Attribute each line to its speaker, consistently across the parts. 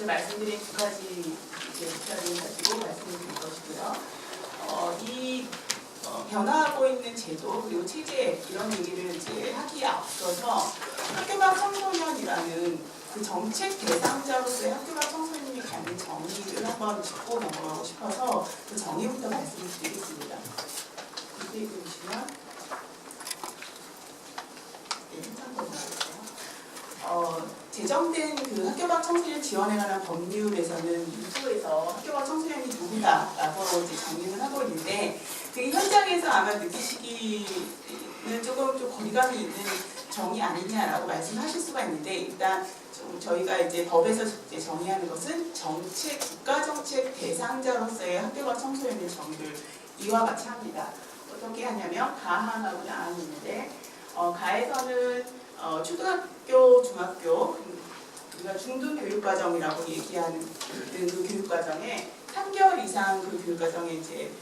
Speaker 1: 앞서 말씀드린 두 가지 목표를 가지고 말씀을 드릴 것이고요. 변화하고 있는 제도 그리고 체제 이런 얘기를 이제 하기에 앞서서 학교 밖 청소년이라는 그 정책 대상자로서의 학교 밖 청소년이 갖는 정의를 한번 짚고 넘어가고 싶어서 그 정의부터 말씀을 드리겠습니다. 이렇게 보시면 한참 더 나올게요. 제정된 그 학교 밖 청소년 지원에 관한 법률에서는 일부에서 학교 밖 청소년이 누구다라고 이제 정의를 하고 있는데 그 현장에서 아마 느끼시기는 조금 좀 거리감이 있는 정의 아니냐라고 말씀하실 수가 있는데 일단 저희가 이제 법에서 이제 정의하는 것은 국가정책 대상자로서의 학교 밖 청소년의 정의를 이와 같이 합니다. 어떻게 하냐면 가항하고 나항이 있는데 가에서는 초등학교, 중학교, 우리가 중등교육과정이라고 얘기하는 그 교육과정에 3개월 이상 그 교육과정에 이제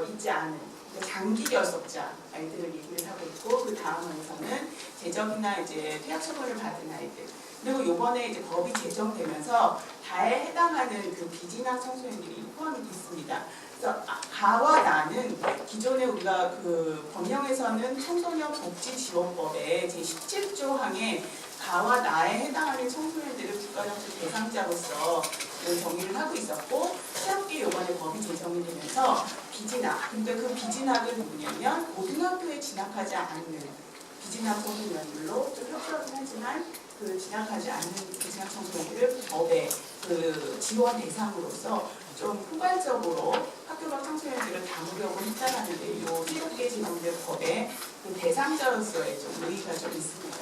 Speaker 1: 있지 않은 장기 결석자 아이들을 얘기를 하고 있고 그 다음 원에서는 재적이나 이제 퇴학 처분을 받은 아이들 그리고 요번에 이제 법이 제정되면서 다에 해당하는 그 비진학 청소년들이 포함이 됐습니다. 그래서 가와 나는 기존에 우리가 그 법령에서는 청소년 복지지원법의 제17조 항에 가와 나에 해당하는 청소년들을 국가정책 대상자로서 정의를 하고 있었고 새롭게 이번에 법이 제정이 되면서 비진학, 근데 그 비진학은 누구냐면 고등학교에 진학하지 않는 비진학 청소년들로 좀 협조하긴 하지만 그 진학하지 않는 비진학 청소년들을 법의 그 지원 대상으로서 좀 포괄적으로 학교 밖 청소년들을 담으려고 했다라는데 이 새롭게 제정된 법의 그 대상자로서의 좀 의의가 좀 있습니다.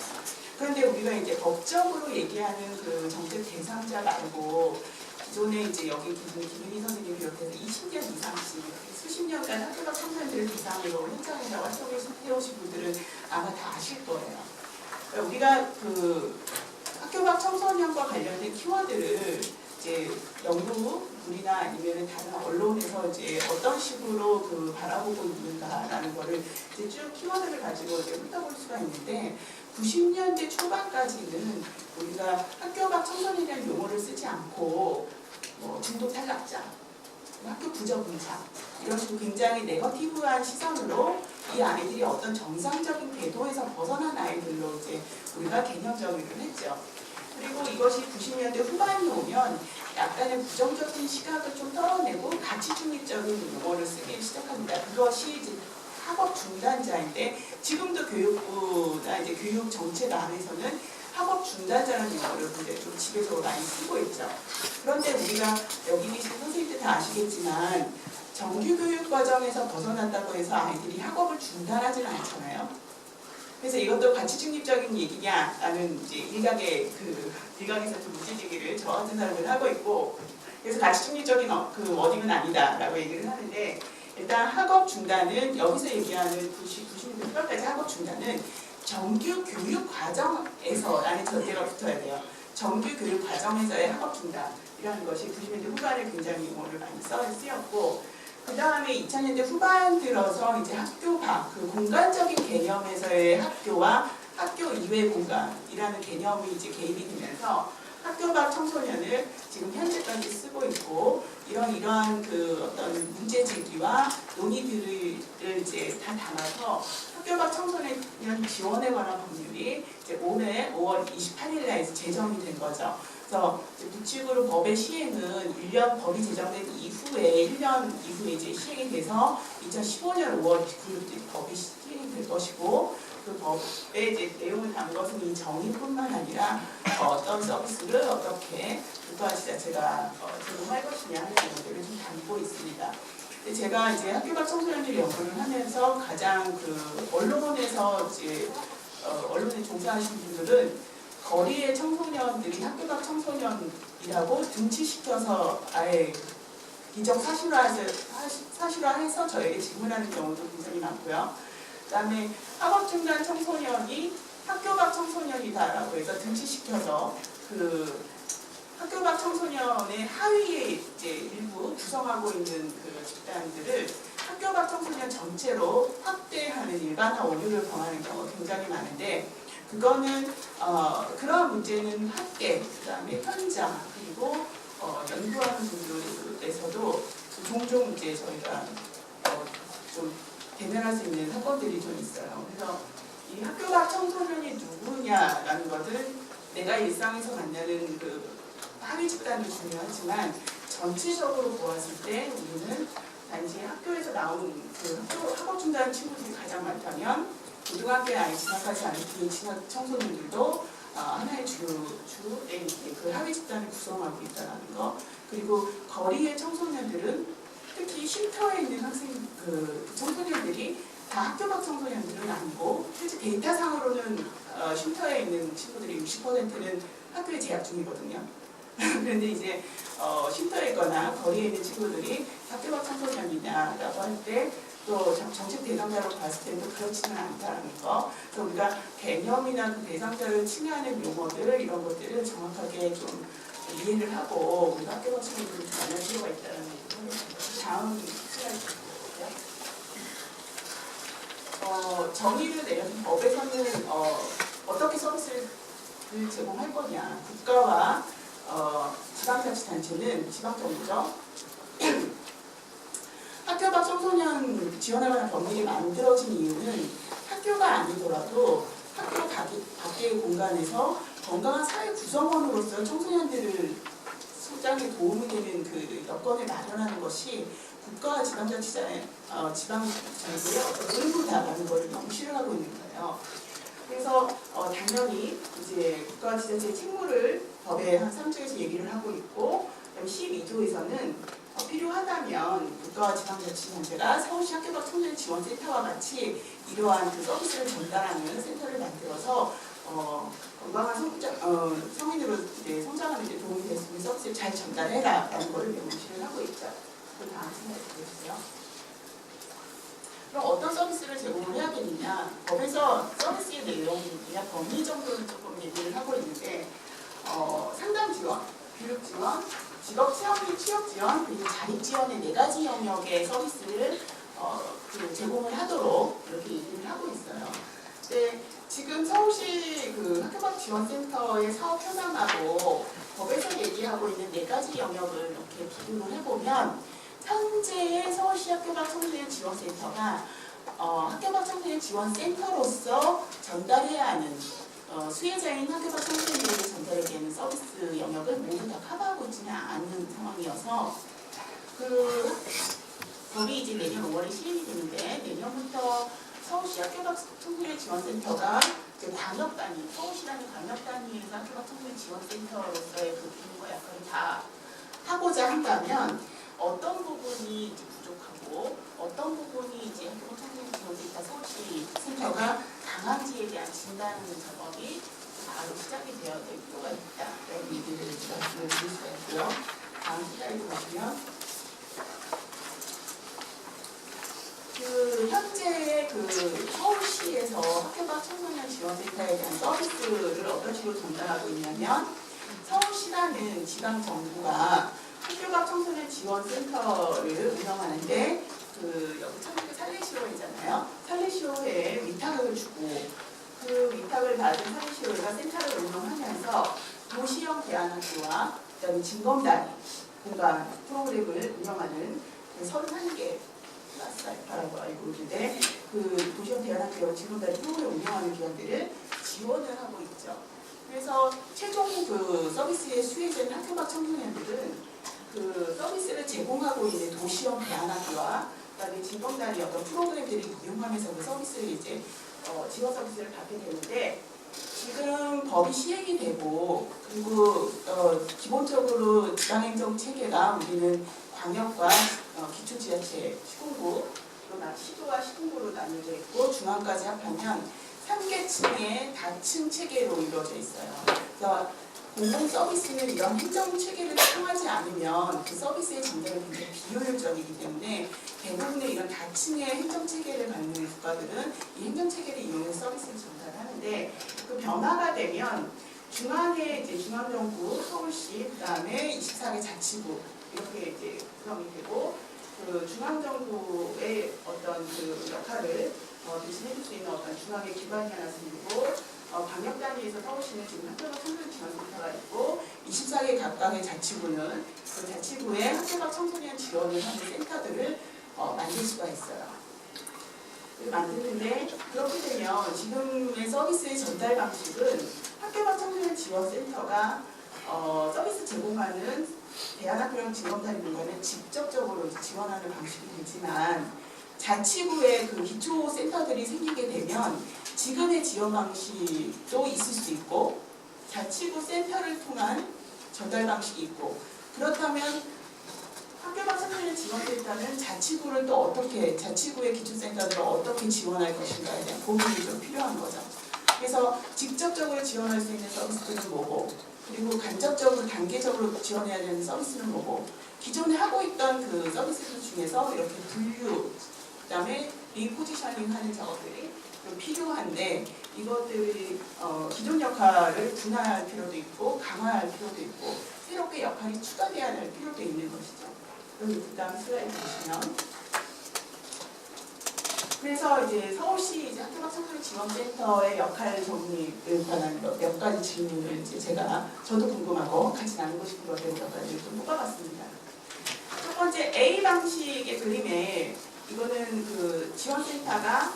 Speaker 1: 그런데 우리가 이제 법적으로 얘기하는 그 정책 대상자 말고 기존에 이제 여기 김은희 선생님 비롯해서 20년 이상씩 수십 년간 학교 밖 청소년들을 대상으로 현장에서 활동을 해오신 분들은 아마 다 아실 거예요. 우리가 그 학교 밖 청소년과 관련된 키워드를 이제 연구물이나 아니면 다른 언론에서 이제 어떤 식으로 그 바라보고 있는가라는 거를 이제 쭉 키워드를 가지고 이제 훑어볼 수가 있는데 90년대 초반까지는 우리가 학교 밖 청소년이라는 용어를 쓰지 않고 중도 탈락자, 학교 부적응자 이런 식으로 굉장히 네거티브한 시선으로 이 아이들이 어떤 정상적인 궤도에서 벗어난 아이들로 이제 우리가 개념 정의를 했죠. 그리고 이것이 90년대 후반이 오면 약간의 부정적인 시각을 좀 털어내고 가치 중립적인 용어를 쓰기 시작합니다. 그것이 이제 학업 중단자인데 지금도 교육부나 이제 교육 정책 안에서는 학업 중단자라는 용어를 굉장히 좀 지배적으로 많이 쓰고 있죠. 그런데 우리가 여기 계신 선생님들 다 아시겠지만 정규교육 과정에서 벗어난다고 해서 아이들이 학업을 중단하지는 않잖아요. 그래서 이것도 가치 중립적인 얘기냐라는 이제 일각에서 좀 문제제기를 저 같은 사람을 하고 있고 그래서 가치 중립적인 그 워딩은 아니다라고 얘기를 하는데 일단 학업 중단은 여기서 얘기하는 90년대 후반까지 학업 중단은 정규 교육 과정에서 라는 전제가 붙어야 돼요. 정규 교육 과정에서의 학업 중단이라는 것이 90년대 후반에 굉장히 용어를 많이 쓰였고 그 다음에 2000년대 후반 들어서 이제 학교 밖, 그 공간적인 개념에서의 학교와 학교 이외 공간이라는 개념이 이제 개입이 되면서 학교 밖 청소년을 지금 현재까지 쓰고 있고 이러한 그 어떤 문제 제기와 논의들을 이제 다 담아서 학교 밖 청소년 지원에 관한 법률이 이제 올해 5월 28일 날 제정이 된 거죠. 그래서 구칙으로 법의 시행은 1년 법이 제정된 이후에 1년 이후에 이제 시행이 돼서 2015년 5월 9일 법이 시행이 될 것이고 그 법의 이제 내용을 담은 것은 이 정의뿐만 아니라 어떤 서비스를 어떻게 국가시 자체가 제공할 것이냐 하는 내용들을 좀 담고 있습니다. 제가 이제 학교 밖 청소년들 연구를 하면서 가장 그 언론에서 이제 언론에 종사하신 분들은 거리의 청소년들이 학교 밖 청소년이라고 등치시켜서 아예 사실화해서 저에게 질문하는 경우도 굉장히 많고요. 그 다음에 학업 중단 청소년이 학교 밖 청소년이다라고 해서 등치시켜서 그 학교 밖 청소년의 하위에 이제 일부 구성하고 있는 그 집단들을 학교 밖 청소년 전체로 확대하는 일반화 오류를 범하는 경우가 굉장히 많은데 그거는 그러한 문제는 학계, 그 다음에 현장, 그리고 연구하는 분들에서도 종종 이제 저희가 좀 대면할 수 있는 사건들이 좀 있어요. 그래서 이 학교 밖 청소년이 누구냐라는 것을 내가 일상에서 만나는 그 학위 집단도 중요하지만 전체적으로 보았을 때 우리는 단지 학교에서 나온 그 학업 중단 친구들이 가장 많다면 고등학교에 아예 진학하지 않은 비진학 청소년들도 하나의 주의 그 학위 집단을 구성하고 있다는 거. 그리고 거리의 청소년들은 특히 쉼터에 있는 그 청소년들이 다 학교 밖 청소년들은 아니고 실제 데이터상으로는 쉼터에 있는 친구들이 60%는 학교에 재학 중이거든요. 그런데 이제 쉼터에 있거나 거리에 있는 친구들이 학교 밖 청소년이냐라고 할 때 또 정책 대상자로 봤을 때도 그렇지는 않다는 거. 그래서 우리가 개념이나 그 대상자를 칭하는 용어들 이런 것들을 정확하게 좀 이해를 하고 우리가 학교 밖 친구들을 만날 필요가 있다는 얘기를 하겠습니다. 다음 슬라이드 볼게요. 정의를 내려준 법에서는 어떻게 서비스를 제공할 거냐. 국가와 지방자치단체는 지방정부죠. 학교 밖 청소년 지원에 관한 법률이 만들어진 이유는 학교가 아니더라도 학교 밖의 공간에서 건강한 사회 구성원으로서 청소년들을 성장에 도움이 되는 그 여건을 마련하는 것이 국가와 지방자치의 어떤 의무다라는 것을 명시를 하고 있는 거예요. 그래서 당연히 이제 국가와 지자체의 책무를 법의 한 3조에서 얘기를 하고 있고 12조에서는 필요하다면 국가와 지방자치단체가 서울시 학교 밖 청소년 지원센터와 같이 이러한 그 서비스를 전달하는 센터를 만들어서 건강한 성인으로 이제 성장하는 데 도움이 될 수 있는 서비스를 잘 전달해라라는 것을 명시를 하고 있죠. 그 다음 슬라이드 보세요. 그럼 어떤 서비스를 제공을 해야 되느냐? 법에서 서비스의 내용이나 범위 정도는 조금 얘기를 하고 있는데 상담 지원, 교육 지원, 직업 체험 및 취업 지원, 그리고 자립 지원의 4가지 영역의 서비스를 제공을 하도록 이렇게 얘기를 하고 있어요. 근데 지금 서울시 그 학교 밖 지원센터의 사업 현황하고 법에서 얘기하고 있는 4가지 영역을 이렇게 비교를 해보면 현재의 서울시 학교 밖 청소년 지원센터가 학교 밖 청소년 지원센터로서 전달해야 하는 수혜자인 학교 밖 청소년에게 전달해야 되는 서비스 영역을 모두 다 커버하고 있지는 않은 상황이어서 그 법이 이제 내년 5월에 시행이 되는데 내년부터 서울시 학교 밖 청소년 지원센터가 이제 광역 단위, 서울시라는 광역 단위에서 학교 밖 청소년 지원센터로서의 그 기능과 역할을 다 하고자 한다면 어떤 부분이 이제 부족하고 어떤 부분이 이제 학교 밖 청소년 지원센터 서울시 센터가 강한지에 대한 진단 작업이 바로 시작이 되어야 될 필요가 있다라는 얘기를 말씀을 드릴 수가 있고요. 다음 슬라이드 보시면 현재 서울시에서 학교 밖 청소년 지원센터에 대한 서비스를 어떤 식으로 전달하고 있냐면 서울시라는 지방 정부가 학교 밖 청소년 지원센터를 운영하는데 여기 청소년 살레시로이잖아요. 살레시로에 위탁을 주고 그 위탁을 받은 살레시로이가 센터를 운영하면서 도시형 대안학교와 그다음에 진검다리 공간 프로그램을 운영하는 31개 라고 알고 있는데 그 도시형 대안학교 진검다리 프로그램을 운영하는 기관들을 지원을 하고 있죠. 그래서 최종 그 서비스의 수혜자인 학교 밖 청소년들은 그 서비스를 제공하고 있는 도시형 대안학교와 그다음에 진검다리 어떤 프로그램들을 이용하면서 그 서비스를 이제 지원 서비스를 받게 되는데 지금 법이 시행이 되고 그리고 기본적으로 지방행정 체계가 우리는 광역과 기초지자체 시군구 시도와 시군구로 나뉘어져 있고 중앙까지 합하면 3계층의 다층 체계로 이루어져 있어요. 그래서 공공 서비스는 이런 행정 체계를 통하지 않으면 그 서비스의 전달이 굉장히 비효율적이기 때문에 대부분의 이런 다층의 행정 체계를 갖는 국가들은 이 행정 체계를 이용해서 서비스를 전달하는데 그 변화가 되면 중앙에 이제 중앙정부, 서울시, 그다음에 24개 자치구 이렇게 이제 구성이 되고 그 중앙정부의 어떤 그 역할을 대신해줄 수 있는 어떤 중앙의 기관이 하나 생기고 방역 단위에서 서울시는 지금 학교가 청소년 지원센터가 있고 24개 각각의 자치구는 그 자치구에 학교가 청소년 지원을 하는 센터들을 만들 수가 있어요. 만드는데 그렇게 되면 지금의 서비스의 전달 방식은 학교가 청소년 지원센터가 서비스 제공하는 대안학교랑 지원단위과는 직접적으로 지원하는 방식이 되지만 자치구에 그 기초센터들이 생기게 되면 지금의 지원 방식도 있을 수 있고 자치구 센터를 통한 전달 방식이 있고 그렇다면 학교가 청소년 지원센터는 자치구를 또 어떻게 자치구의 기초센터들을 어떻게 지원할 것인가에 대한 고민이 좀 필요한 거죠. 그래서 직접적으로 지원할 수 있는 서비스들은 뭐고 그리고 간접적으로 단계적으로 지원해야 되는 서비스는 뭐고 기존에 하고 있던 그 서비스들 중에서 이렇게 분류 그다음에 리포지셔닝 하는 작업들이 좀 필요한데 이것들이 기존 역할을 분할할 필요도 있고 강화할 필요도 있고 새롭게 역할이 추가돼야 할 필요도 있는 것이죠. 그 다음 슬라이드 보시면 그래서 이제 서울시 이제 학교가 청소년 지원센터의 역할 정리에 관한 몇 가지 질문을 이제 저도 궁금하고 같이 나누고 싶은 것들 몇 가지를 좀 뽑아봤습니다. 첫 번째 A 방식의 그림에 이거는 그 지원센터가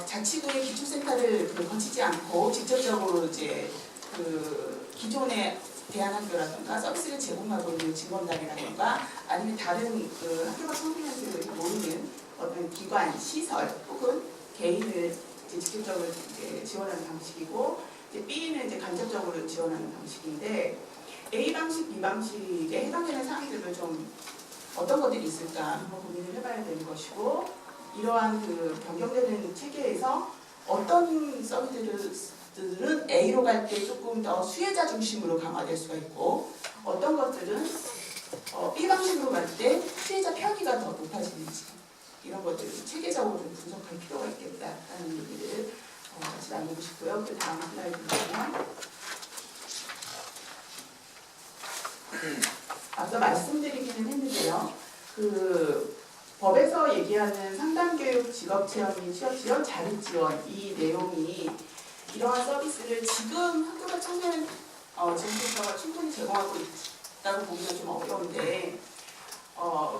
Speaker 1: 자치구의 기초센터를 거치지 않고 직접적으로 이제 그 기존의 대안학교라든가 서비스를 제공하고 있는 직원단이라든가 아니면 다른 그 학교가 청소년들을 모르는 어떤 기관, 시설 혹은 개인을 이제 직접적으로 이제 지원하는 방식이고 이제 B는 이제 간접적으로 지원하는 방식인데 A 방식, B 방식에 해당되는 사항들을 좀 어떤 것들이 있을까 한번 고민을 해봐야 되는 것이고 이러한 그 변경되는 체계에서 어떤 서비스들은 A로 갈 때 조금 더 수혜자 중심으로 강화될 수가 있고 어떤 것들은 B 방식으로 갈 때 수혜자 편의가 더 높아지는지 이런 것들을 체계적으로 좀 분석할 필요가 있겠다라는 얘기를 같이 나누고 싶고요. 그 다음 슬라이드 보시면 앞서 말씀드리기는 했는데요. 그 법에서 얘기하는 상담교육, 직업체험 및 취업지원, 자립지원 이 내용이 이러한 서비스를 지금 학교가 청소년 지원센터가 충분히 제공하고 있다고 보기는 좀 어려운데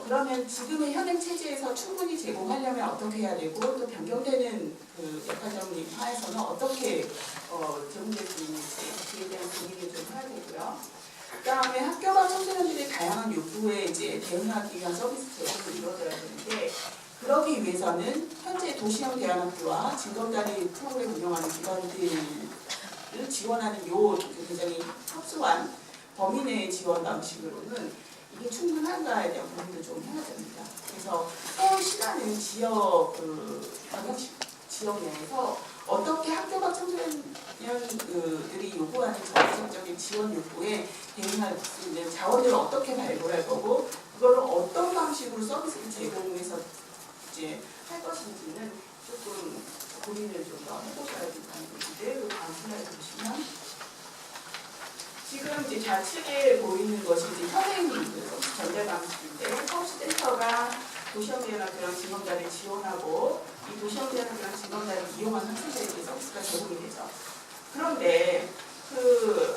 Speaker 1: 그러면 지금의 현행 체제에서 충분히 제공하려면 어떻게 해야 되고 또 변경되는 그 역할정리 하에서는 어떻게 제공될 수 있는지 그에 대한 고민을 좀 해야 되고요. 그 다음에 학교가 청소년들의 다양한 요구에 이제 대응하기 위한 서비스 제공을 이루어져야 되는데 그러기 위해서는 현재 도시형 대안학교와 진검다리 프로그램 운영하는 기관들을 지원하는 요 굉장히 협소한 범위 내의 지원 방식으로는 이게 충분한가에 대한 고민을 좀 해야 됩니다. 그래서 서울시라는 지역 방역시 지역 내에서 어떻게 학교가 청소년들이 요구하는 정책적인 지원 요구에 대응할 수 있는 자원들을 어떻게 발굴할 거고 그걸 어떤 방식으로 서비스를 제공해서 이제 할 것인지는 조금 고민을 좀 더 해보셔야 된다는 것인데 그 다음 슬라이드 보시면 지금 이제 좌측에 보이는 것이 이제 현행 서비스 전달 방식인데 서울시 센터가 도시형대학교랑 진검다리를 지원하고 이 도시형대학교랑 진검다리를 이용한 학생들에게 서비스가 제공이 되죠. 그런데 그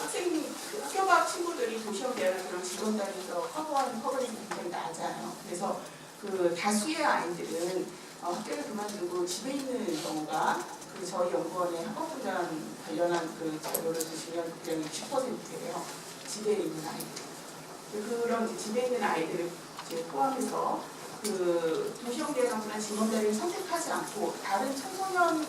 Speaker 1: 학교가 친구들이 도시형대학교랑 진검다리에서 커버하는 커버링이 굉장히 낮아요. 그래서 그 다수의 아이들은 학교를 그만두고 집에 있는 경우가 그 저희 연구원의 학업분단 관련한 그 자료를 보시면 그냥 60%예요. 집에 있는 아이들. 그런 이제 집에 있는 아이들을 이제 포함해서 그 도시형대학교나 진검다리를 선택하지 않고 다른 청소년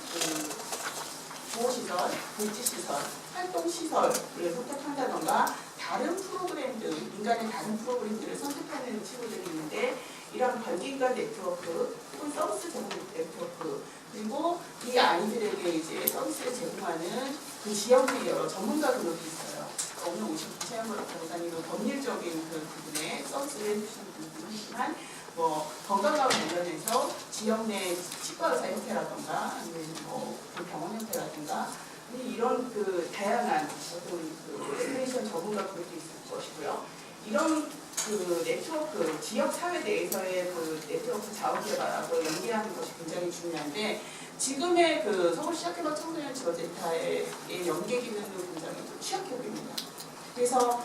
Speaker 1: 보호시설, 복지시설, 활동시설을 선택한다던가 다른 프로그램들, 민간의 다른 프로그램들을 선택하는 친구들이 있는데 이런 벌기인간 네트워크 혹은 서비스 제공 네트워크 그리고 이 아이들에게 이제 서비스를 제공하는 그 지역의 여러 전문가 그룹이 있어요. 오늘 오신 최양걸 변호사님은 법률적인 그 부분에 서비스를 해주시는 분들은 있지만 뭐 건강과 관련해서 지역 내 치과 의사 협회라든가 아니면 뭐 병원 협회라든가 이런 그 다양한 어떤 그 스페셜 전문가 그룹도 있을 것이고요. 이런 그 네트워크, 지역 사회 내에서의 그 네트워크 자원 개발하고 연계하는 것이 굉장히 중요한데 지금의 그 서울시 학교방 청소년 지원센터의 연계 기능은 굉장히 취약해보입니다. 그래서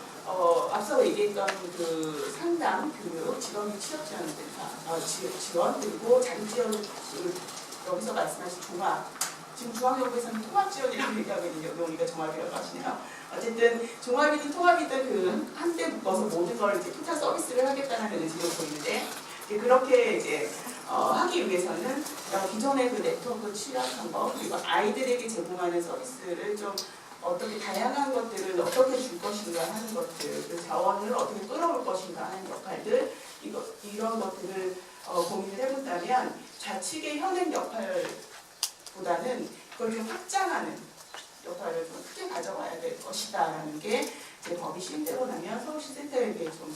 Speaker 1: 앞서 얘기했던 그 상담, 교육, 직업인 취업지원센터, 지원 그리고 자기 지원을 여기서 말씀하신 종합, 지금 중앙정부에서는 통합지원이라고 얘기하거든요. 우리가 종합이라고 하시네요. 어쨌든 종합이든 통합이든 그 한때 묶어서 모든 걸 이제 토탈 서비스를 하겠다는 의지를 보이는데 그렇게 이제 하기 위해서는 기존의 그 네트워크 취약한 거 그리고 아이들에게 제공하는 서비스를 좀 어떻게 다양한 것들을 어떻게 줄 것인가 하는 것들, 그 자원을 어떻게 끌어올 것인가 하는 역할들 이런 것들을 고민을 해본다면 좌측의 현행 역할보다는 그걸 좀 확장하는 역할을 좀 크게 가져가야 될 것이다라는 게 이제 법이 시행되고 나면 서울시 센터에게 좀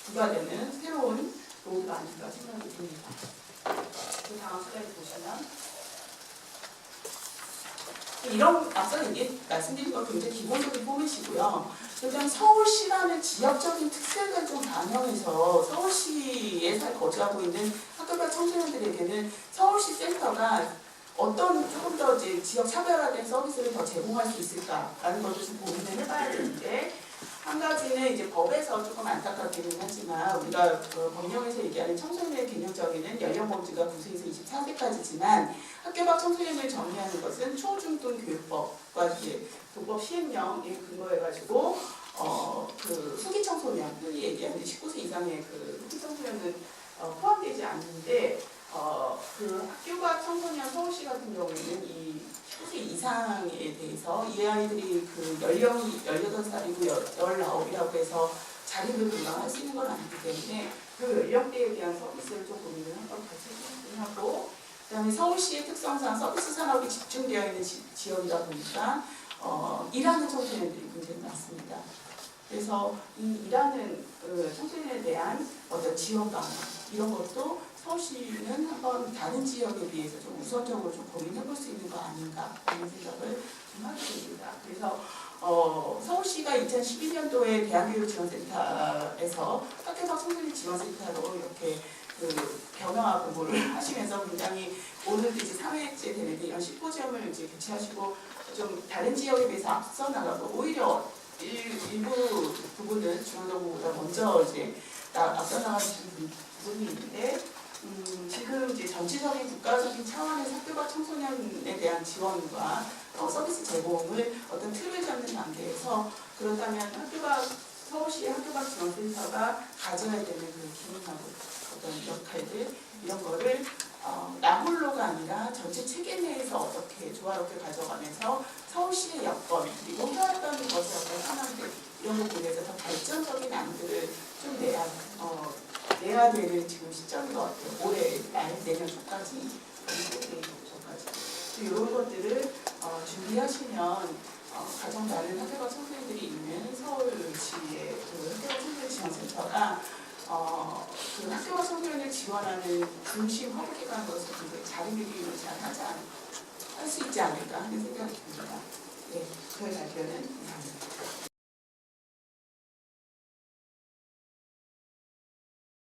Speaker 1: 부과되는 새로운 노후가 아닌가 생각이 듭니다. 그 다음 슬라이드 보시면 이런 앞서 말씀드린 건 굉장히 기본적인 포맷이고요. 그다음 서울시라는 지역적인 특색을 좀 반영해서 서울시에 거주하고 있는 학교가 청소년들에게는 서울시 센터가 어떤 조금 더 이제 지역 차별화된 서비스를 더 제공할 수 있을까라는 것도 좀 고민을 해봐야 되는데 한 가지는 이제 법에서 조금 안타깝기는 하지만 우리가 법령에서 얘기하는 청소년의 개념적에는 연령 범주가 9세에서 24세까지지만 학교 밖 청소년을 정의하는 것은 초중등 교육법과 이제 도법 시행령에 근거해가지고 그 후기 청소년, 흔히 얘기하는 19세 이상의 그 후기 청소년은 포함되지 않는데 그 학교 밖 청소년 서울시 같은 경우에는 이 19세 이상에 대해서 이 아이들이 그 연령이 18살이고 19이라고 해서 자립을 금방 할 수 있는 건 아니기 때문에 그 연령대에 대한 서비스를 좀 고민을 한번 같이 하고 그다음에 서울시의 특성상 서비스 산업이 집중되어 있는 지역이다 보니까 일하는 청소년들이 굉장히 많습니다. 그래서 이 일하는 청소년에 대한 어떤 지원 방안 이런 것도 서울시는 한번 다른 지역에 비해서 좀 우선적으로 좀 고민해볼 수 있는 거 아닌가 하는 생각을 좀 하게 됩니다. 그래서 서울시가 2012년도에 대한교육지원센터에서 학교방 청소년 지원센터로 이렇게 그 변화 공부를 하시면서 굉장히 오늘 이제 3회째 되는데 이런 심포지엄을 이제 개최하시고 좀 다른 지역에 비해서 앞서 나가고 오히려 일부 부분은 중앙정부보다 먼저 이제 앞서 나가시는 부분이 있는데 지금 이제 전체적인 국가적인 차원에서 학교가 청소년에 대한 지원과 서비스 제공을 어떤 틀을 잡는 단계에서 그렇다면 서울시의 학교가 지원센터가 가져야 되는 그 기능하고 어떤 역할들 이런 거를 나 홀로가 아니라 전체 체계 내에서 어떻게 조화롭게 가져가면서 서울시의 여건 그리고 해왔던 것의 어떤 상황들 이런 부분에서 더 발전적인 안들을 좀 내야 되는 지금 시점인 것 같아요. 올해 내년 초까지 이런 것들을 준비하시면 가장 많은 학교가 청소년들이 있는 서울시의 그 학교가 청소년 지원센터가 그 학교가 청소년을 지원하는 중심 허브기관으로서 굉장히 자리매김을 잘 할 수 있지 않을까 하는 생각이 듭니다. 네, 저희 발표는 감사합니다.